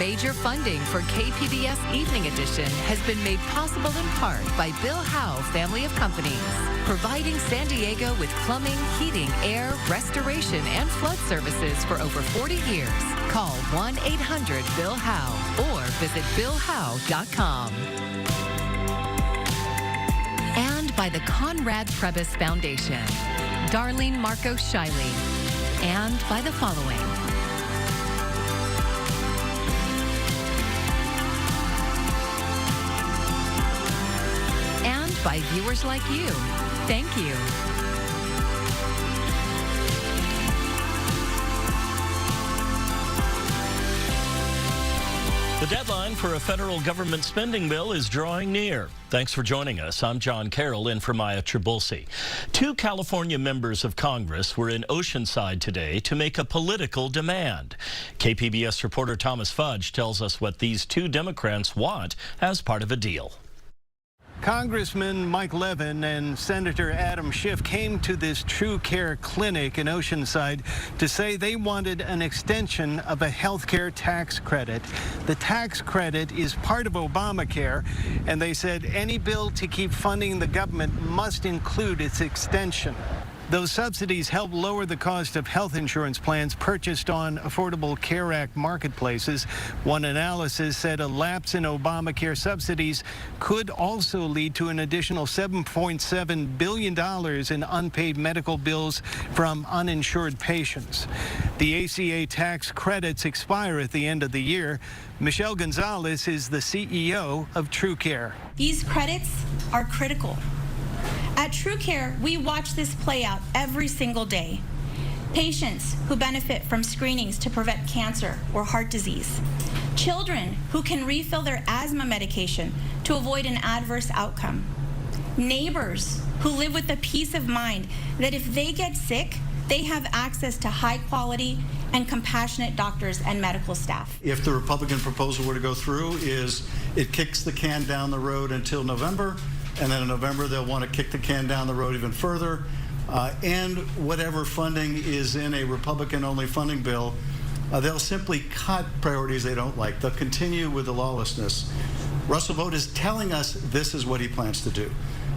Major funding for KPBS Evening Edition has been made possible in part by Bill Howe Family of Companies, providing San Diego with plumbing, heating, air, restoration, and flood services for over 40 years. Call 1-800-BILL-HOWE or visit BillHowe.com. And by the Conrad Trebas Foundation, Darlene Marco Shiley, and by the following. And by viewers like you. Thank you. The deadline for a federal government spending bill is drawing near. Thanks for joining us. I'm John Carroll in for Maya Tribulsi. Two California members of Congress were in Oceanside today to make a political demand. KPBS reporter Thomas Fudge tells us what these two Democrats want as part of a deal. Congressman Mike Levin and Senator Adam Schiff came to this True Care clinic in Oceanside to say they wanted an extension of a health care tax credit. The tax credit is part of Obamacare, and they said any bill to keep funding the government must include its extension. Those subsidies help lower the cost of health insurance plans purchased on Affordable Care Act marketplaces. One analysis said a lapse in Obamacare subsidies could also lead to an additional $7.7 billion in unpaid medical bills from uninsured patients. The ACA tax credits expire at the end of the year. Michelle Gonzalez is the CEO of True Care. These credits are critical. At True Care, we watch this play out every single day. Patients who benefit from screenings to prevent cancer or heart disease. Children who can refill their asthma medication to avoid an adverse outcome. Neighbors who live with the peace of mind that if they get sick, they have access to high quality and compassionate doctors and medical staff. If the Republican proposal were to go through, it kicks the can down the road until November. And then in November, they'll want to kick the can down the road even further. And whatever funding is in a Republican-only funding bill, they'll simply cut priorities they don't like. They'll continue with the lawlessness. Russell Vought is telling us this is what he plans to do.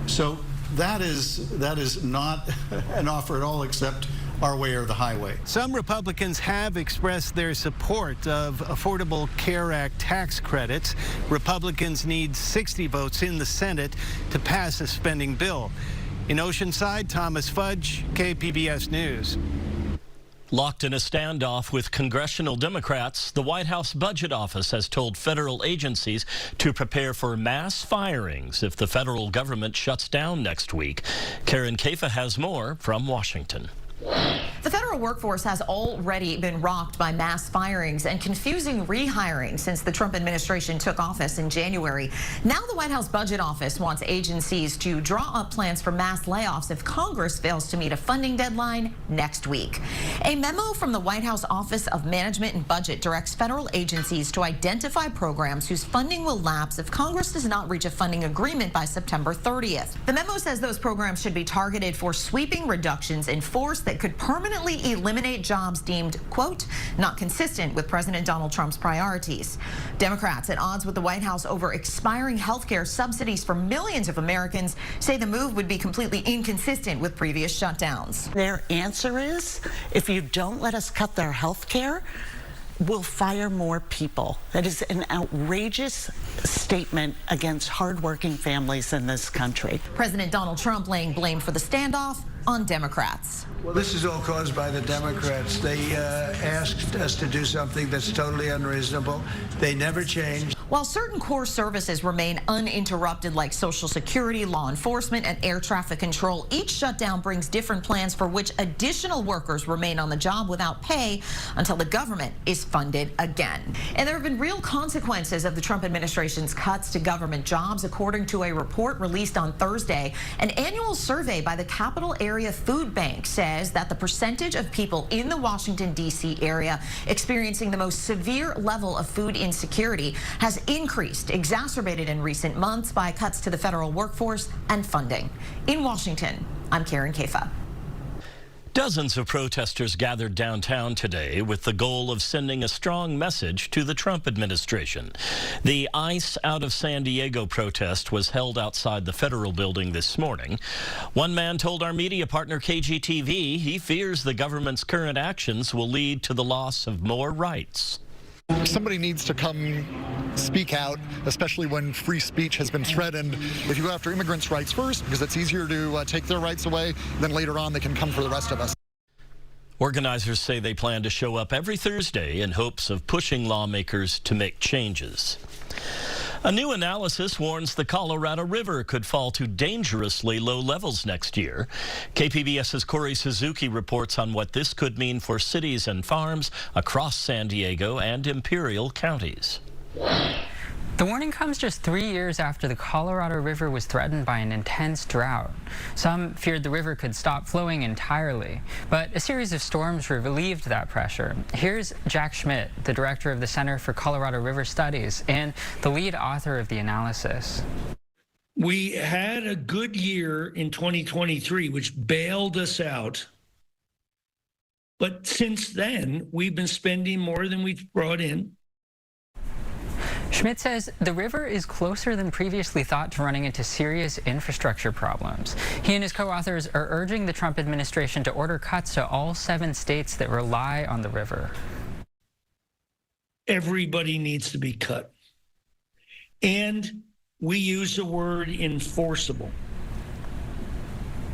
So that is not an offer at all except our way or the highway. Some Republicans have expressed their support of Affordable Care Act tax credits. Republicans need 60 votes in the Senate to pass a spending bill. In Oceanside, Thomas Fudge, KPBS News. Locked in a standoff with congressional Democrats, the White House Budget Office has told federal agencies to prepare for mass firings if the federal government shuts down next week. Karen Kafa has more from Washington. The federal workforce has already been rocked by mass firings and confusing rehiring since the Trump administration took office in January. Now the White House Budget Office wants agencies to draw up plans for mass layoffs if Congress fails to meet a funding deadline next week. A memo from the White House Office of Management and Budget directs federal agencies to identify programs whose funding will lapse if Congress does not reach a funding agreement by September 30th. The memo says those programs should be targeted for sweeping reductions in force that could permanently eliminate jobs deemed, quote, not consistent with President Donald Trump's priorities. Democrats at odds with the White House over expiring health care subsidies for millions of Americans say the move would be completely inconsistent with previous shutdowns. Their answer is, if you don't let us cut their health care, we'll fire more people. That is an outrageous statement against hardworking families in this country. President Donald Trump laying blame for the standoff on Democrats. Well, this is all caused by the Democrats. They asked us to do something that's totally unreasonable. They never changed. While certain core services remain uninterrupted, like Social Security, law enforcement, and air traffic control, each shutdown brings different plans for which additional workers remain on the job without pay until the government is funded again. And there have been real consequences of the Trump administration's cuts to government jobs, according to a report released on Thursday. An annual survey by the Capital Area Food Bank says that the percentage of people in the Washington, D.C. area experiencing the most severe level of food insecurity has increased, exacerbated in recent months by cuts to the federal workforce and funding. In Washington, I'm Karen Kafa. Dozens of protesters gathered downtown today with the goal of sending a strong message to the Trump administration. The ICE Out of San Diego protest was held outside the federal building this morning. One man told our media partner KGTV he fears the government's current actions will lead to the loss of more rights. Somebody needs to come speak out, especially when free speech has been threatened. If you go after immigrants' rights first, because it's easier to take their rights away, then later on they can come for the rest of us. Organizers say they plan to show up every Thursday in hopes of pushing lawmakers to make changes. A new analysis warns the Colorado River could fall to dangerously low levels next year. KPBS's Corey Suzuki reports on what this could mean for cities and farms across San Diego and Imperial counties. The warning comes just 3 years after the Colorado River was threatened by an intense drought. Some feared the river could stop flowing entirely, but a series of storms relieved that pressure. Here's Jack Schmidt, the director of the Center for Colorado River Studies and the lead author of the analysis. We had a good year in 2023, which bailed us out. But since then, we've been spending more than we've brought in. Schmidt says the river is closer than previously thought to running into serious infrastructure problems. He and his co-authors are urging the Trump administration to order cuts to all 7 states that rely on the river. Everybody needs to be cut. And we use the word enforceable,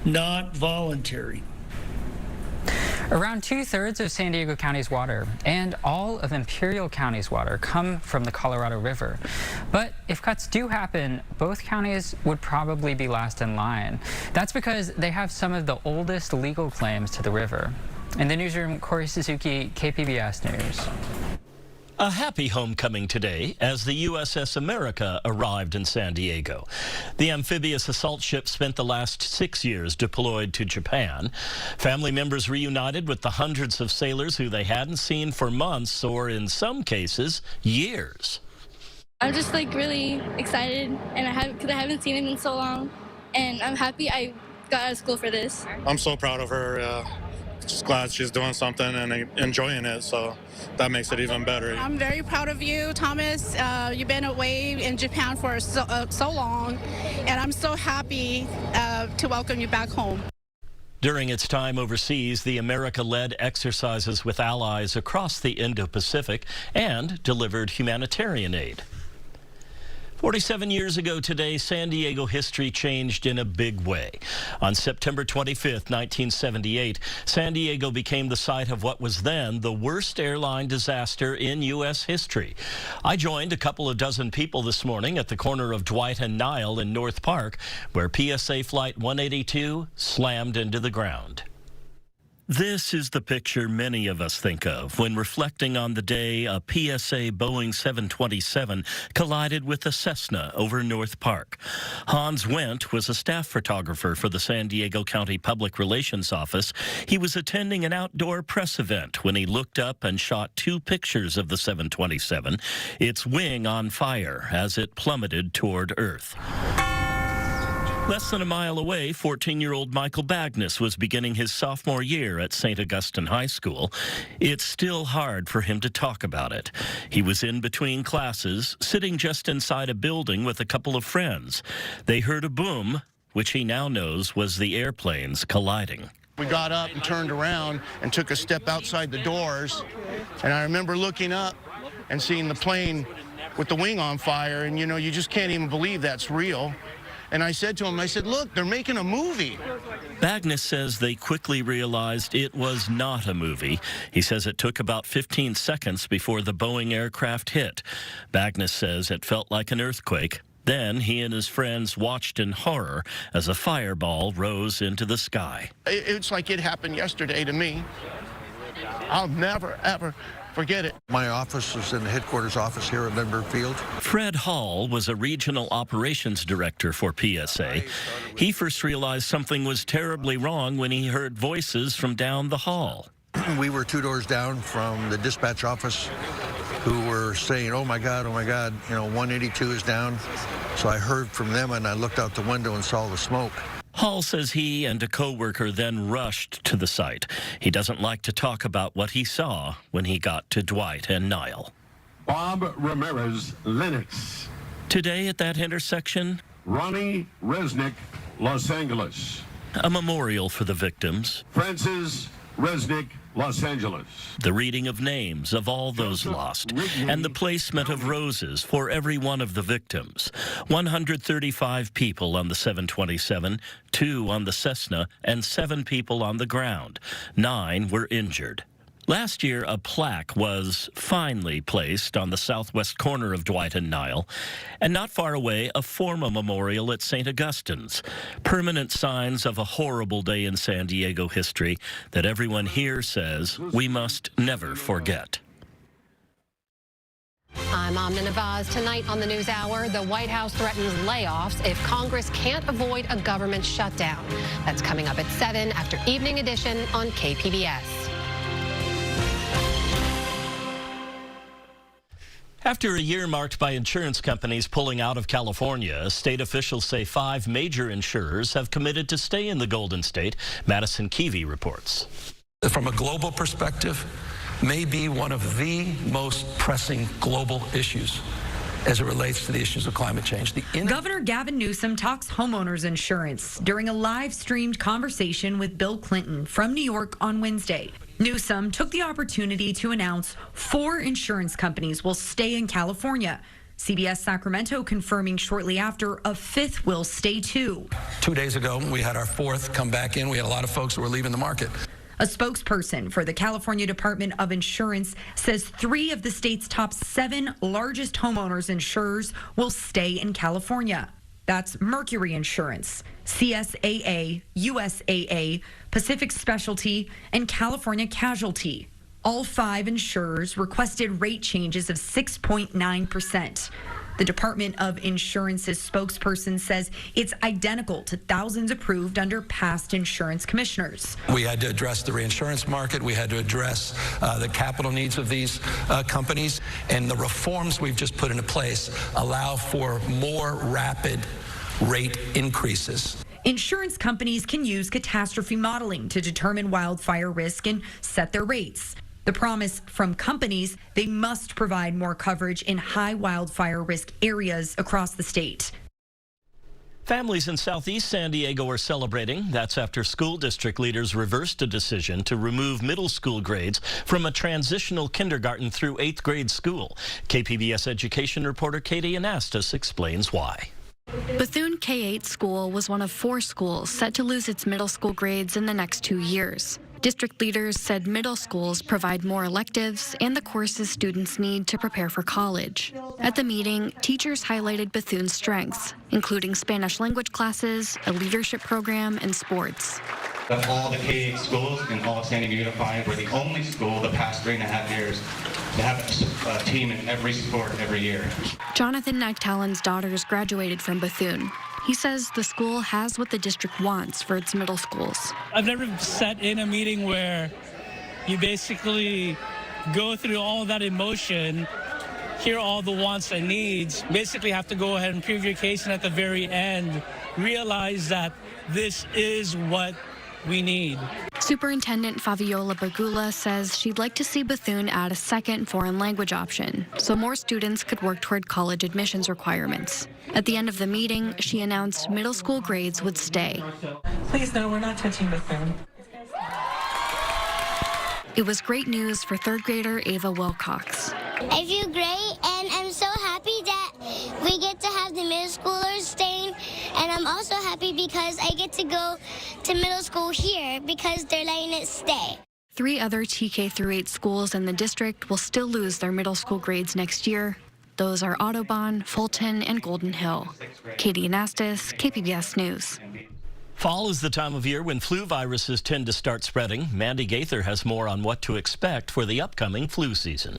not voluntary. Around 2/3 of San Diego County's water and all of Imperial County's water come from the Colorado River. But if cuts do happen, both counties would probably be last in line. That's because they have some of the oldest legal claims to the river. In the newsroom, Corey Suzuki, KPBS News. A happy homecoming today as the USS America arrived in San Diego. The amphibious assault ship spent the last 6 years deployed to Japan. Family members reunited with the hundreds of sailors who they hadn't seen for months or, in some cases, years. I'm just really excited, and because I haven't seen him in so long, and I'm happy I got out of school for this. I'm so proud of her. Just glad she's doing something and enjoying it, so that makes it even better. I'm very proud of you, Thomas. You've been away in Japan for so long, and I'm so happy to welcome you back home. During its time overseas, the America led exercises with allies across the Indo-Pacific and delivered humanitarian aid. 47 years ago today, San Diego history changed in a big way. On September 25th, 1978, San Diego became the site of what was then the worst airline disaster in U.S. history. I joined a couple of dozen people this morning at the corner of Dwight and Nile in North Park, where PSA Flight 182 slammed into the ground. This is the picture many of us think of when reflecting on the day a PSA Boeing 727 collided with a Cessna over North Park. Hans Wendt was a staff photographer for the San Diego County Public Relations Office. He was attending an outdoor press event when he looked up and shot 2 pictures of the 727, its wing on fire as it plummeted toward Earth. Less than a mile away, 14-year-old Michael Bagness was beginning his sophomore year at St. Augustine High School. It's still hard for him to talk about it. He was in between classes, sitting just inside a building with a couple of friends. They heard a boom, which he now knows was the airplanes colliding. We got up and turned around and took a step outside the doors, and I remember looking up and seeing the plane with the wing on fire, and you just can't even believe that's real. And I said to him, look, they're making a movie. Bagness says they quickly realized it was not a movie. He says it took about 15 seconds before the Boeing aircraft hit. Bagness says it felt like an earthquake. Then he and his friends watched in horror as a fireball rose into the sky. It's like it happened yesterday to me. I'll never, ever forget it. My office is in the headquarters office here at Lindbergh Field. Fred Hall was a regional operations director for PSA. He first realized something was terribly wrong when he heard voices from down the hall. We were 2 doors down from the dispatch office who were saying, oh my God, 182 is down. So I heard from them and I looked out the window and saw the smoke. Hall says he and a co-worker then rushed to the site. He doesn't like to talk about what he saw when he got to Dwight and Nile. Bob Ramirez, Lennox. Today at that intersection, Ronnie Resnick, Los Angeles. a memorial for the victims. Francis Resnick, Los Angeles. The reading of names of all those lost, and the placement of roses for every one of the victims. 135 people on the 727, 2 on the Cessna, and 7 people on the ground. 9 were injured. Last year, a plaque was finally placed on the southwest corner of Dwight and Nile, and not far away, a former memorial at St. Augustine's. Permanent signs of a horrible day in San Diego history that everyone here says we must never forget. I'm Amna Navaz. Tonight on the NewsHour, the White House threatens layoffs if Congress can't avoid a government shutdown. That's coming up at 7 after Evening Edition on KPBS. After a year marked by insurance companies pulling out of California, state officials say 5 major insurers have committed to stay in the Golden State. Madison Keevy reports. From a global perspective, may be one of the most pressing global issues as it relates to the issues of climate change. Governor Gavin Newsom talks homeowners insurance during a live-streamed conversation with Bill Clinton from New York on Wednesday. Newsom took the opportunity to announce 4 insurance companies will stay in California. CBS Sacramento confirming shortly after a 5th will stay too. 2 days ago, we had our 4th come back in. We had a lot of folks who were leaving the market. A spokesperson for the California Department of Insurance says 3 of the state's top 7 largest homeowners insurers will stay in California. That's Mercury Insurance, CSAA, USAA, Pacific Specialty, and California Casualty. All 5 insurers requested rate changes of 6.9%. The Department of Insurance's spokesperson says it's identical to thousands approved under past insurance commissioners. We had to address the reinsurance market. We had to address the capital needs of these companies. And the reforms we've just put into place allow for more rapid rate increases. Insurance companies can use catastrophe modeling to determine wildfire risk and set their rates. The promise from companies, they must provide more coverage in high wildfire risk areas across the state. Families in southeast San Diego are celebrating. That's after school district leaders reversed a decision to remove middle school grades from a transitional kindergarten through 8th grade school. KPBS education reporter Katie Anastas explains why. Bethune K-8 school was one of 4 schools set to lose its middle school grades in the next 2 years. District leaders said middle schools provide more electives and the courses students need to prepare for college. At the meeting, teachers highlighted Bethune's strengths, including Spanish language classes, a leadership program, and sports. Of all the K-8 schools in all of San Diego Unified, we're the only school the past 3.5 years to have a team in every sport every year. Jonathan Nagtalen's daughters graduated from Bethune. He says the school has what the district wants for its middle schools. I've never sat in a meeting where you basically go through all that emotion, hear all the wants and needs, basically have to go ahead and prove your case, and at the very end, realize that this is what we need. Superintendent Fabiola Bergula says she'd like to see Bethune add a second foreign language option so more students could work toward college admissions requirements. At the end of the meeting, she announced middle school grades would stay. Please, no, we're not touching Bethune. It was great news for 3rd grader Ava Wilcox. I feel great, and I'm so happy that we get to have the middle schoolers staying, and I'm also happy because I get to go to middle school here because they're letting it stay. 3 other TK through 8 schools in the district will still lose their middle school grades next year. Those are Audubon, Fulton, and Golden Hill. Katie Anastas, KPBS News. Fall is the time of year when flu viruses tend to start spreading. Mandy Gaither has more on what to expect for the upcoming flu season.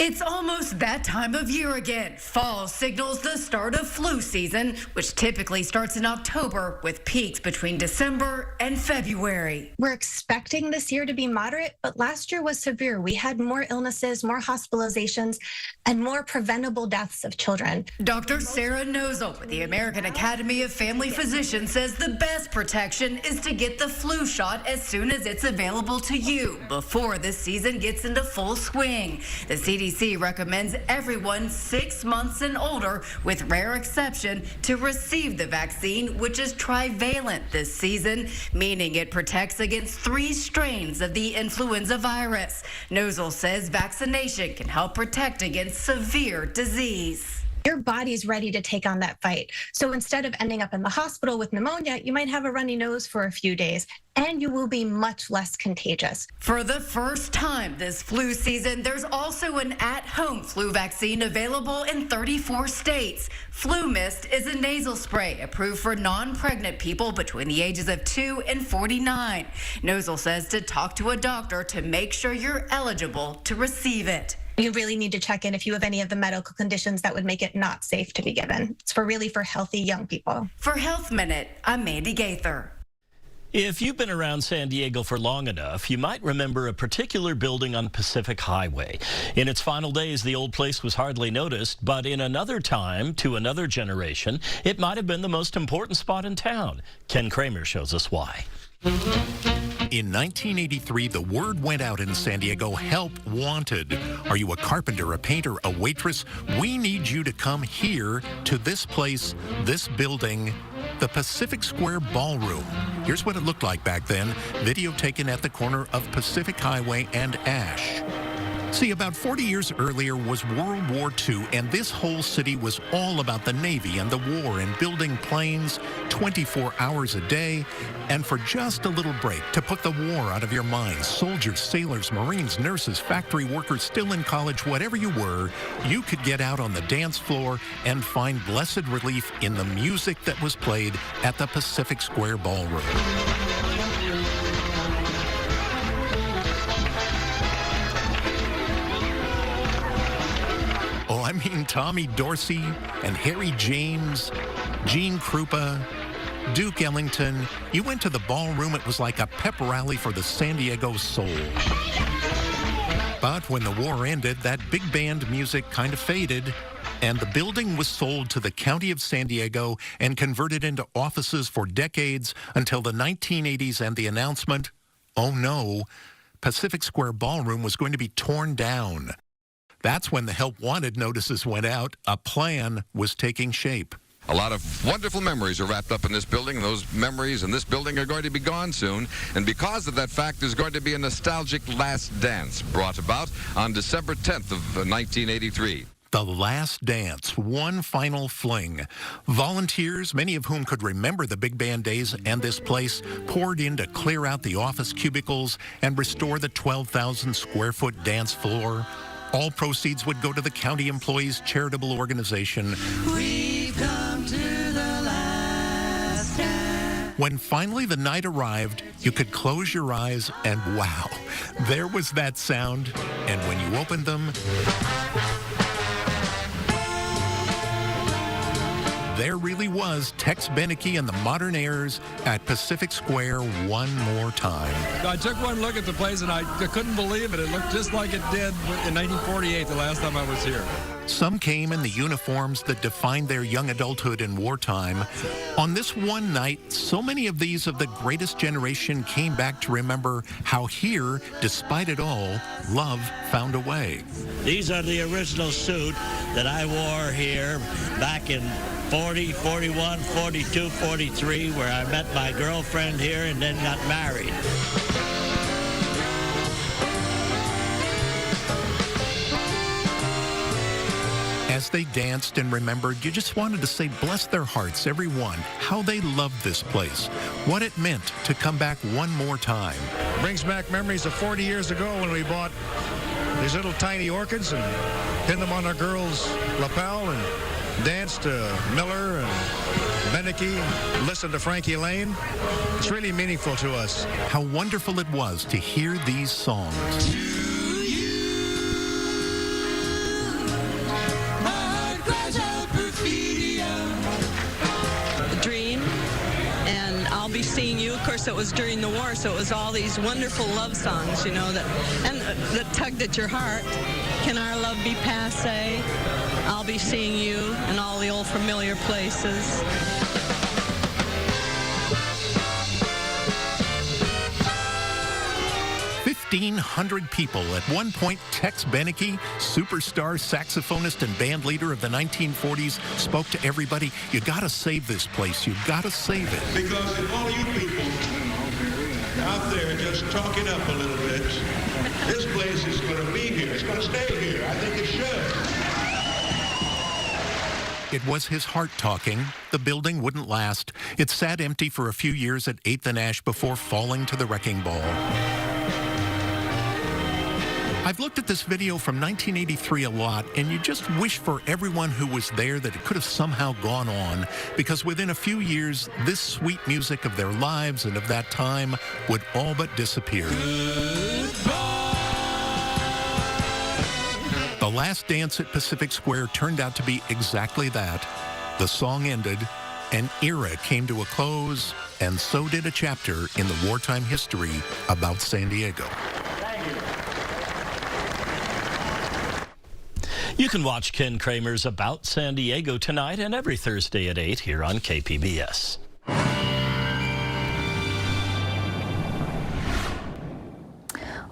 It's almost that time of year again. Fall signals the start of flu season, which typically starts in October with peaks between December and February. We're expecting this year to be moderate, but last year was severe. We had more illnesses, more hospitalizations, and more preventable deaths of children. Dr. Sarah Nozel with the American Academy of Family Physicians says the best protection is to get the flu shot as soon as it's available to you before the season gets into full swing. The CDC recommends everyone 6 months and older, with rare exception, to receive the vaccine, which is trivalent this season, meaning it protects against 3 strains of the influenza virus. Nozel says vaccination can help protect against severe disease. Your body's ready to take on that fight. So instead of ending up in the hospital with pneumonia, you might have a runny nose for a few days, and you will be much less contagious. For the first time this flu season, there's also an at-home flu vaccine available in 34 states. Flu Mist is a nasal spray approved for non-pregnant people between the ages of 2 and 49. Nozel says to talk to a doctor to make sure you're eligible to receive it. You really need to check in if you have any of the medical conditions that would make it not safe to be given. It's really for healthy young people. For Health Minute, I'm Mandy Gaither. If you've been around San Diego for long enough, you might remember a particular building on Pacific Highway. In its final days, the old place was hardly noticed, but in another time, to another generation, it might have been the most important spot in town. Ken Kramer shows us why. In 1983, the word went out in San Diego, help wanted. Are you a carpenter, a painter, a waitress? We need you to come here to this place, this building, the Pacific Square Ballroom. Here's what it looked like back then. Video taken at the corner of Pacific Highway and Ash. See, about 40 years earlier was World War II, and this whole city was all about the Navy and the war and building planes 24 hours a day. And for just a little break, to put the war out of your mind, soldiers, sailors, Marines, nurses, factory workers, still in college, whatever you were, you could get out on the dance floor and find blessed relief in the music that was played at the Pacific Square Ballroom. Oh, I mean Tommy Dorsey and Harry James, Gene Krupa, Duke Ellington. You went to the ballroom, it was like a pep rally for the San Diego soul. But when the war ended, that big band music kind of faded, and the building was sold to the County of San Diego and converted into offices for decades until the 1980s and the announcement, oh no, Pacific Square Ballroom was going to be torn down. That's when the Help Wanted notices went out. A plan was taking shape. A lot of wonderful memories are wrapped up in this building, and those memories in this building are going to be gone soon. And because of that fact, there's going to be a nostalgic last dance brought about on December 10th of 1983. The last dance, one final fling. Volunteers, many of whom could remember the big band days and this place, poured in to clear out the office cubicles and restore the 12,000 square foot dance floor. All proceeds would go to the county employees' charitable organization. We've come to the last dance. When finally the night arrived, you could close your eyes and wow, there was that sound. And when you opened them, there really was Tex Beneke and the Modern Airs at Pacific Square one more time. I took one look at the place and I couldn't believe it. It looked just like it did in 1948, the last time I was here. Some came in the uniforms that defined their young adulthood in wartime. On this one night, so many of these of the greatest generation came back to remember how here, despite it all, love found a way. These are the original suit that I wore here back in 40, 41, 42, 43, where I met my girlfriend here and then got married. As they danced and remembered, you just wanted to say bless their hearts, everyone, how they loved this place, what it meant to come back one more time. Brings back memories of 40 years ago when we bought these little tiny orchids and pinned them on our girl's lapel and danced to Miller and Beneke, listened to Frankie Lane. It's really meaningful to us. How wonderful it was to hear these songs. course, it was during the war, so it was all these wonderful love songs, you know, that tugged at your heart. Can our love be passé? I'll be seeing you in all the old familiar places. 1,500 people. At one point, Tex Beneke, superstar saxophonist and band leader of the 1940s, spoke to everybody. You gotta save this place. You gotta save it. Because if all you people out there just talk it up a little bit, this place is going to be here. It's going to stay here. I think it should. It was his heart talking. The building wouldn't last. It sat empty for a few years at 8th and Ash before falling to the wrecking ball. I've looked at this video from 1983 a lot, and you just wish for everyone who was there that it could have somehow gone on, because within a few years, this sweet music of their lives and of that time would all but disappear. The last dance at Pacific Square turned out to be exactly that. The song ended, an era came to a close, and so did a chapter in the wartime history about San Diego. You can watch Ken Kramer's About San Diego tonight and every Thursday at 8 here on KPBS.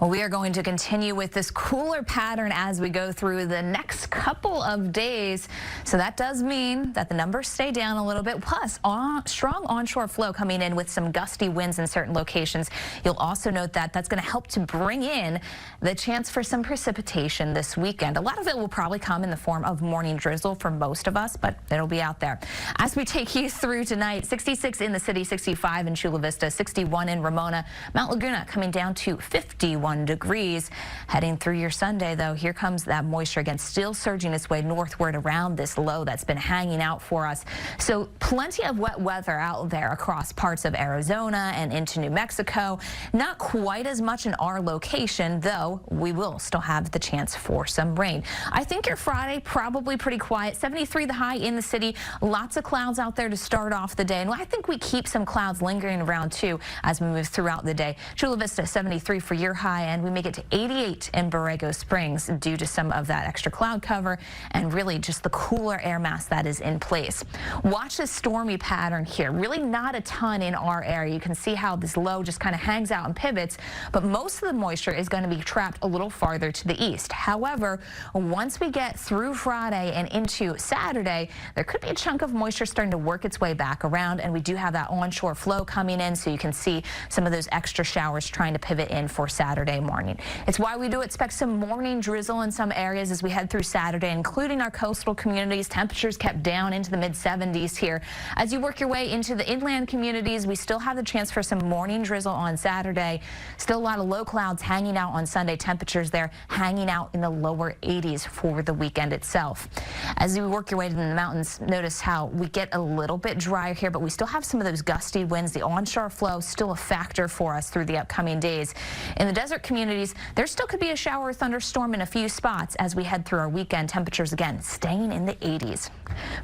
Well, we are going to continue with this cooler pattern as we go through the next couple of days. So that does mean that the numbers stay down a little bit, plus strong onshore flow coming in with some gusty winds in certain locations. You'll also note that that's going to help to bring in the chance for some precipitation this weekend. A lot of it will probably come in the form of morning drizzle for most of us, but it'll be out there. As we take you through tonight, 66 in the city, 65 in Chula Vista, 61 in Ramona, Mount Laguna coming down to 51 degrees. Heading through your Sunday, though, here comes that moisture again, still surging its way northward around this low that's been hanging out for us. So plenty of wet weather out there across parts of Arizona and into New Mexico. Not quite as much in our location, though we will still have the chance for some rain. I think your Friday probably pretty quiet. 73 the high in the city. Lots of clouds out there to start off the day. And I think we keep some clouds lingering around too as we move throughout the day. Chula Vista 73 for your high, and we make it to 88 in Borrego Springs due to some of that extra cloud cover and really just the cooler air mass that is in place. Watch this stormy pattern here. Really not a ton in our area. You can see how this low just kind of hangs out and pivots, but most of the moisture is going to be trapped a little farther to the east. However, once we get through Friday and into Saturday, there could be a chunk of moisture starting to work its way back around, and we do have that onshore flow coming in, so you can see some of those extra showers trying to pivot in for Saturday morning. It's why we do expect some morning drizzle in some areas as we head through Saturday, including our coastal communities. Temperatures kept down into the mid-70s here. As you work your way into the inland communities, we still have the chance for some morning drizzle on Saturday. Still a lot of low clouds hanging out on Sunday. Temperatures there hanging out in the lower 80s for the weekend itself. As you work your way to the mountains, notice how we get a little bit drier here, but we still have some of those gusty winds. The onshore flow still a factor for us through the upcoming days. In the desert communities, there still could be a shower or thunderstorm in a few spots as we head through our weekend. Temperatures again staying in the 80s.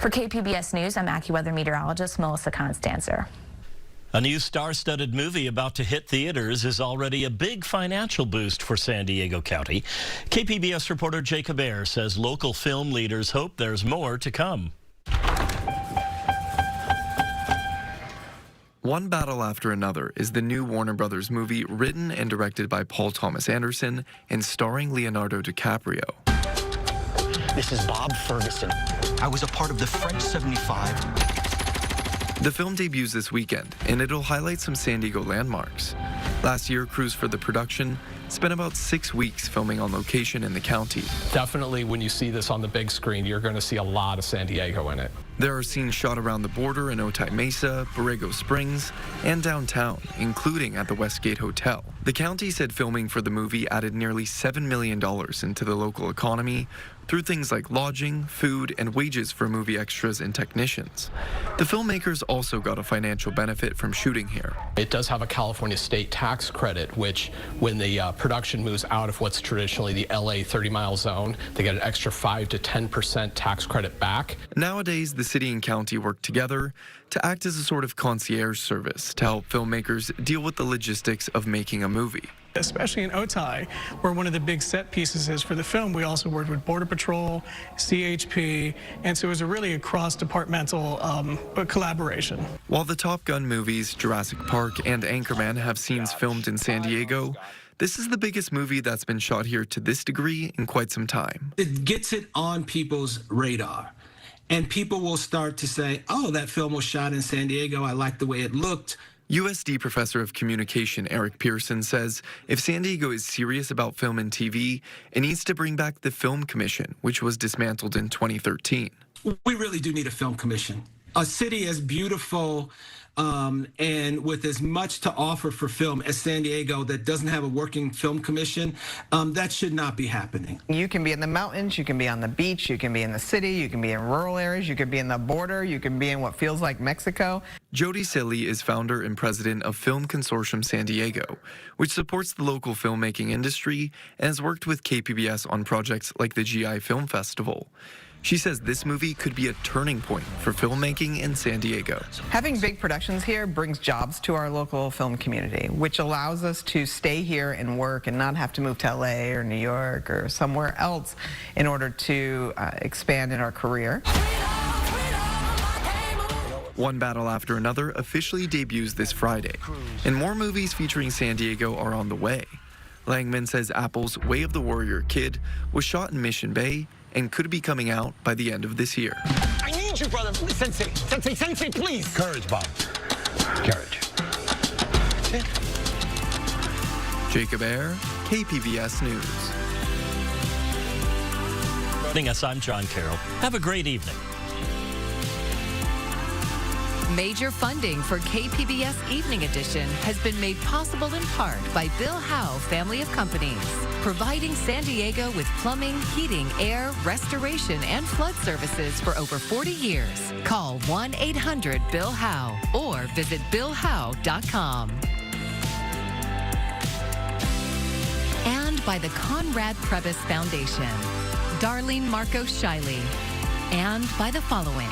For KPBS News, I'm AccuWeather meteorologist Melissa Constancer. A new star-studded movie about to hit theaters is already a big financial boost for San Diego County. KPBS reporter Jacob Ayers says local film leaders hope there's more to come. One battle after another is the new Warner Brothers movie written and directed by Paul Thomas Anderson and starring Leonardo DiCaprio. This is Bob Ferguson. I was a part of the French 75. The film debuts this weekend, and it'll highlight some San Diego landmarks. Last year, crews for the production spent about 6 weeks filming on location in the county. Definitely, when you see this on the big screen, you're going to see a lot of San Diego in it. There are scenes shot around the border in Otay Mesa, Borrego Springs, and downtown, including at the Westgate Hotel. The county said filming for the movie added nearly $7 million into the local economy through things like lodging, food, and wages for movie extras and technicians. The filmmakers also got a financial benefit from shooting here. It does have a California state tax credit, which when the production moves out of what's traditionally the LA 30-mile zone, they get an extra 5 to 10% tax credit back. Nowadays, the the city and county work together to act as a sort of concierge service to help filmmakers deal with the logistics of making a movie. Especially in Otay, where one of the big set pieces is for the film, we also worked with Border Patrol, CHP, and so it was a cross-departmental collaboration. While the Top Gun movies, Jurassic Park, and Anchorman have scenes filmed in San Diego, this is the biggest movie that's been shot here to this degree in quite some time. It gets it on people's radar. And people will start to say, oh, that film was shot in San Diego. I like the way it looked. USD professor of communication Eric Pearson says if San Diego is serious about film and TV, it needs to bring back the Film Commission, which was dismantled in 2013. We really do need a film commission. A city as beautiful and with as much to offer for film as San Diego that doesn't have a working film commission, that should not be happening. You can be in the mountains, you can be on the beach, you can be in the city, you can be in rural areas, you could be in the border, you can be in what feels like Mexico. Jody Silly is founder and president of Film Consortium San Diego, which supports the local filmmaking industry and has worked with KPBS on projects like the GI Film Festival. She says this movie could be a turning point for filmmaking in San Diego. Having big productions here brings jobs to our local film community, which allows us to stay here and work and not have to move to LA or New York or somewhere else in order to expand in our career. One Battle After Another officially debuts this Friday, and more movies featuring San Diego are on the way. Langman says Apple's Way of the Warrior Kid was shot in Mission Bay and could be coming out by the end of this year. I need you, brother. Sensei, please. Courage, Bob. Courage. Jacob Ayer, KPBS News. I'm John Carroll. Have a great evening. Major funding for KPBS Evening Edition has been made possible in part by Bill Howe Family of Companies, providing San Diego with plumbing, heating, air, restoration, and flood services for over 40 years. Call 1-800-BILL-HOWE or visit BillHowe.com. And by the Conrad Prebys Foundation, Darlene Marcos Shiley, and by the following.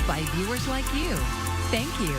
By viewers like you. Thank you.